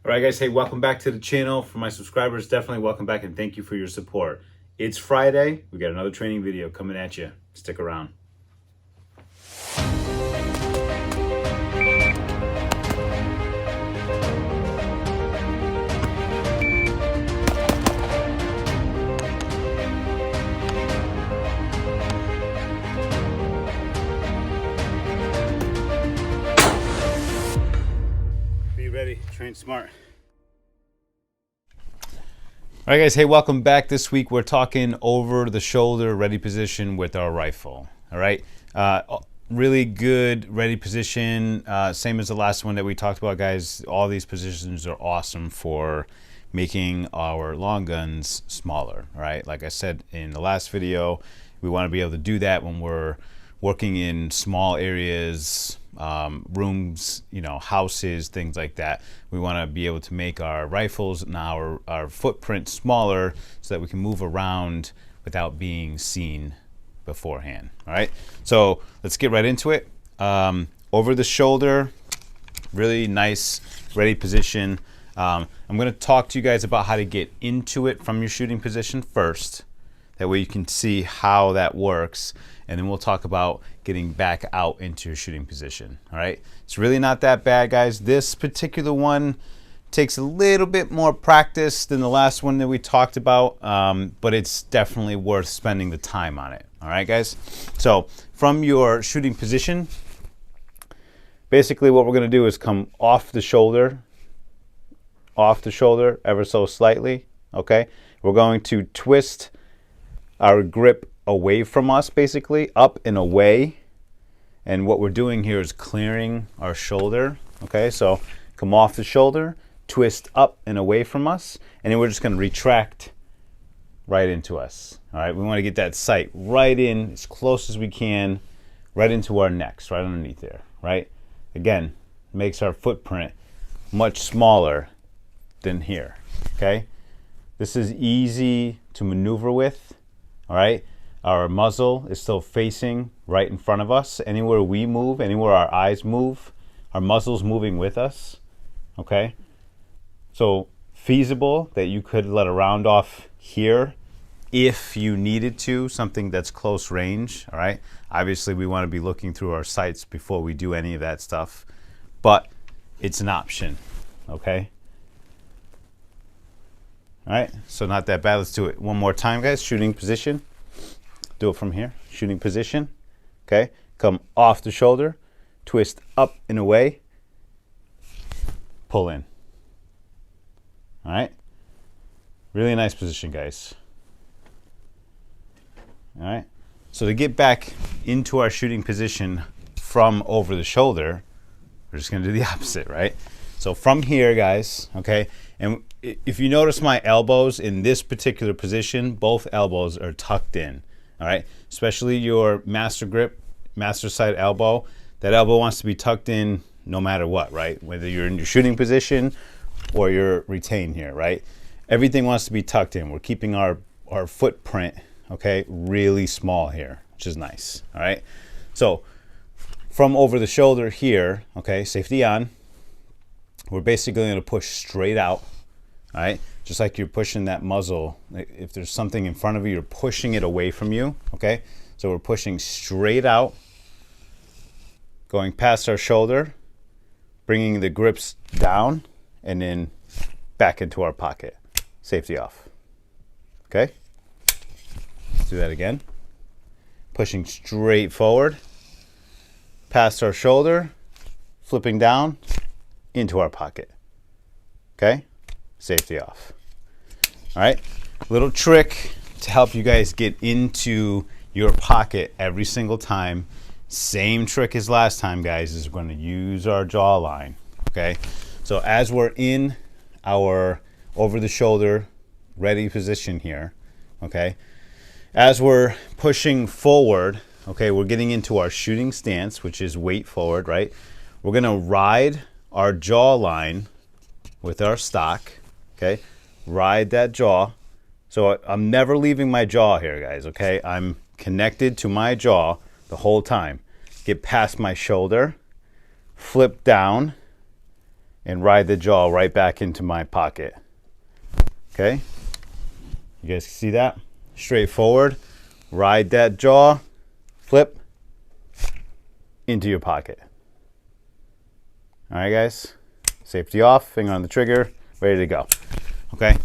All right, guys. Hey, welcome back to the channel. For my subscribers, definitely welcome back and thank you for your support. It's Friday. We got another training video coming at you. Stick around. Be ready. Train smart. All right, guys. Hey, welcome back. This week we're talking over the shoulder ready position with our rifle. All right. Really good ready position. Same as the last one that we talked about, guys. All these positions are awesome for making our long guns smaller. All right. Like I said in the last video, we want to be able to do that when we're working in small areas, rooms, houses, things like that. We want to be able to make our rifles and our footprint smaller so that we can move around without being seen beforehand. All right, so let's get right into it. Over the shoulder, really nice ready position. I'm going to talk to you guys about how to get into it from your shooting position first. That way you can see how that works, and then we'll talk about getting back out into your shooting position. All right, it's really not that bad, guys. This particular one takes a little bit more practice than the last one that we talked about, but it's definitely worth spending the time on it. All right, guys. So from your shooting position, basically what we're going to do is come off the shoulder ever so slightly. Okay, we're going to twist our grip away from us, basically up and away, and what we're doing here is clearing our shoulder. Okay, so come off the shoulder, twist up and away from us, and then we're just going to retract right into us. All right, we want to get that sight right in as close as we can, right into our necks, right underneath there. Right, again, makes our footprint much smaller than here. Okay, this is easy to maneuver with. All right, our muzzle is still facing right in front of us. Anywhere we move, anywhere our eyes move, our muzzle's moving with us. Okay, so feasible that you could let a round off here if you needed to, something that's close range. All right, obviously we want to be looking through our sights before we do any of that stuff, but it's an option. Okay, all right, so not that bad. Let's do it one more time, guys. Shooting position. Do it from here. Shooting position. Okay, come off the shoulder, twist up and away, pull in. All right, really nice position, guys. All right, so to get back into our shooting position from over the shoulder, we're just going to do the opposite, right? So from here, guys, okay, and if you notice my elbows in this particular position, both elbows are tucked in. All right, especially your master grip, master sight elbow. That elbow wants to be tucked in no matter what, right? Whether you're in your shooting position or you're retained here, right? Everything wants to be tucked in. We're keeping our footprint, okay, really small here, which is nice. All right, so from over the shoulder here, okay, safety on. We're basically going to push straight out. All right, just like you're pushing that muzzle. If there's something in front of you, you're pushing it away from you. Okay, so we're pushing straight out, going past our shoulder, bringing the grips down, and then back into our pocket. Safety off. Okay, let's do that again. Pushing straight forward, past our shoulder, flipping down into our pocket. Okay, safety off. All right, little trick to help you guys get into your pocket every single time. Same trick as last time, guys, is we're going to use our jawline. Okay, so as we're in our over the shoulder ready position here, okay, as we're pushing forward, okay, we're getting into our shooting stance, which is weight forward, right? We're going to ride our jawline with our stock. Okay, ride that jaw. So I'm never leaving my jaw here, guys. Okay, I'm connected to my jaw the whole time. Get past my shoulder, flip down, and ride the jaw right back into my pocket. Okay, you guys can see that? Straightforward. Ride that jaw, flip into your pocket. All right, guys. Safety off, finger on the trigger, ready to go. Okay.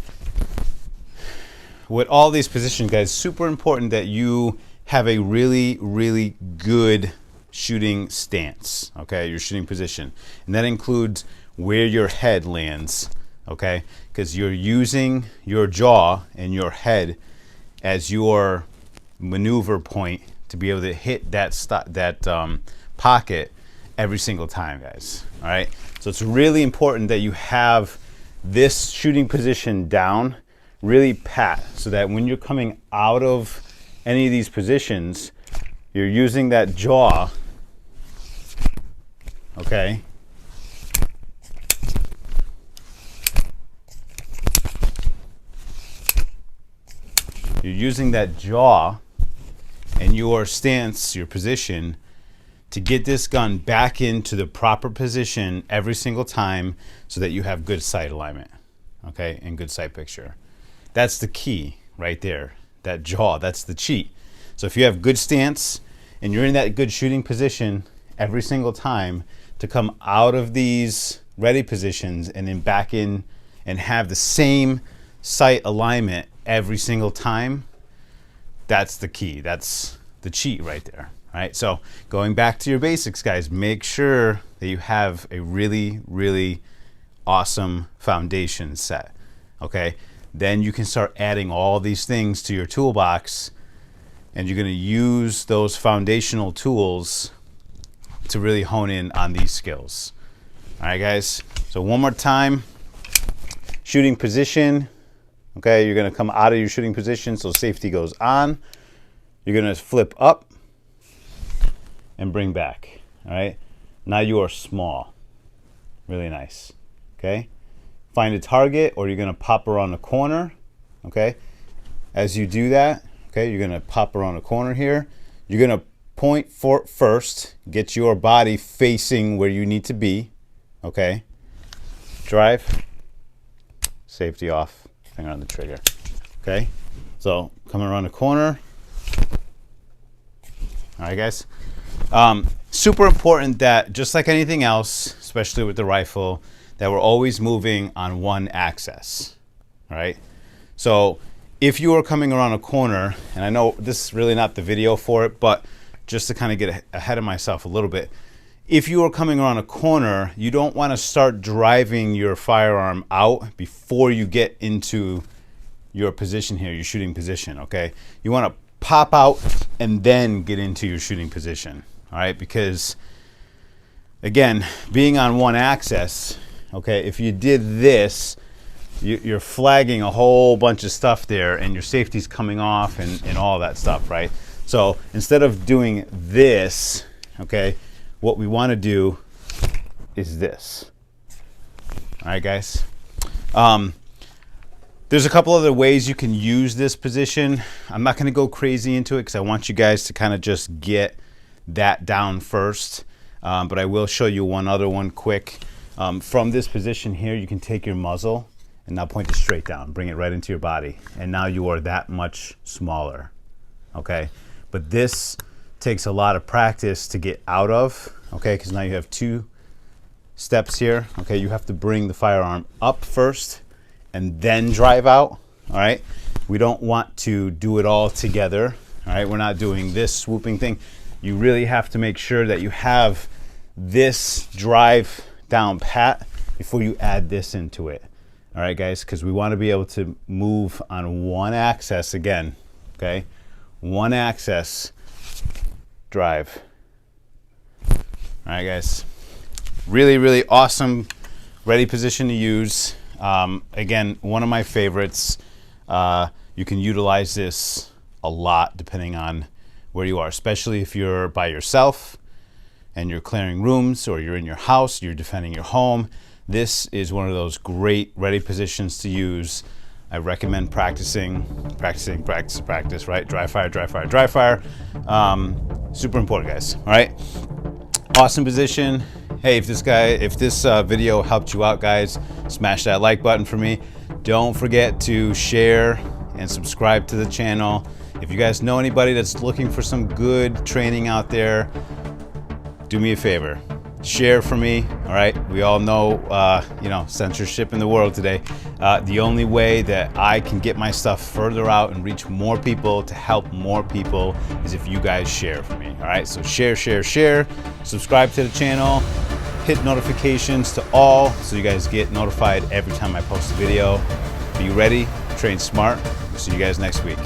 With all these positions, guys, super important that you have a really, really good shooting stance, okay, your shooting position. And that includes where your head lands, okay, because you're using your jaw and your head as your maneuver point to be able to hit that pocket every single time, guys. All right, so it's really important that you have this shooting position down really pat, so that when you're coming out of any of these positions, you're using that jaw, okay, you're using that jaw and your stance, your position, to get this gun back into the proper position every single time so that you have good sight alignment, okay, and good sight picture. That's the key right there, that jaw, that's the cheat. So if you have good stance and you're in that good shooting position every single time, to come out of these ready positions and then back in and have the same sight alignment every single time, that's the key. That's the cheat right there. All right, so going back to your basics, guys, make sure that you have a really, really awesome foundation set, okay? Then you can start adding all these things to your toolbox, and you're gonna use those foundational tools to really hone in on these skills. All right, guys, so one more time, shooting position, okay? You're gonna come out of your shooting position, so safety goes on. You're gonna flip up and bring back, all right? Now you are small, really nice, okay? Find a target, or you're gonna pop around the corner, okay? As you do that, okay, you're gonna pop around the corner here. You're gonna point for first, get your body facing where you need to be, okay? Drive, safety off, finger on the trigger, okay? So coming around the corner. All right, guys. Super important that, just like anything else, especially with the rifle, that we're always moving on one axis, all right? So if you are coming around a corner, and I know this is really not the video for it, but just to kind of get ahead of myself a little bit, if you are coming around a corner, you don't want to start driving your firearm out before you get into your position here, your shooting position, okay? You want to pop out and then get into your shooting position, all right? Because again, being on one axis, okay, if you did this, you're flagging a whole bunch of stuff there, and your safety's coming off and all that stuff, right? So instead of doing this, okay, what we want to do is this. All right, guys. There's a couple other ways you can use this position. I'm not going to go crazy into it because I want you guys to kind of just get that down first. But I will show you one other one quick. From this position here, you can take your muzzle and now point it straight down. Bring it right into your body. And now you are that much smaller. Okay? But this takes a lot of practice to get out of. Okay? Because now you have two steps here. Okay? You have to bring the firearm up first and then drive out. All right? We don't want to do it all together. All right? We're not doing this swooping thing. You really have to make sure that you have this drive down pat before you add this into it. All right, guys, because we want to be able to move on one axis again, okay? One axis, drive. All right, guys. Really, really awesome ready position to use. Again, one of my favorites. You can utilize this a lot depending on where you are, especially if you're by yourself and you're clearing rooms, or you're in your house, you're defending your home. This is one of those great ready positions to use. I recommend practicing, right? Dry fire, dry fire, dry fire. Super important, guys, all right? Awesome position. Hey, if this video helped you out, guys, smash that like button for me. Don't forget to share and subscribe to the channel. If you guys know anybody that's looking for some good training out there, do me a favor, share for me. All right, we all know censorship in the world today. The only way that I can get my stuff further out and reach more people to help more people is if you guys share for me. All right, so share, subscribe to the channel, hit notifications to all so you guys get notified every time I post a video. Be ready, train smart. See you guys next week.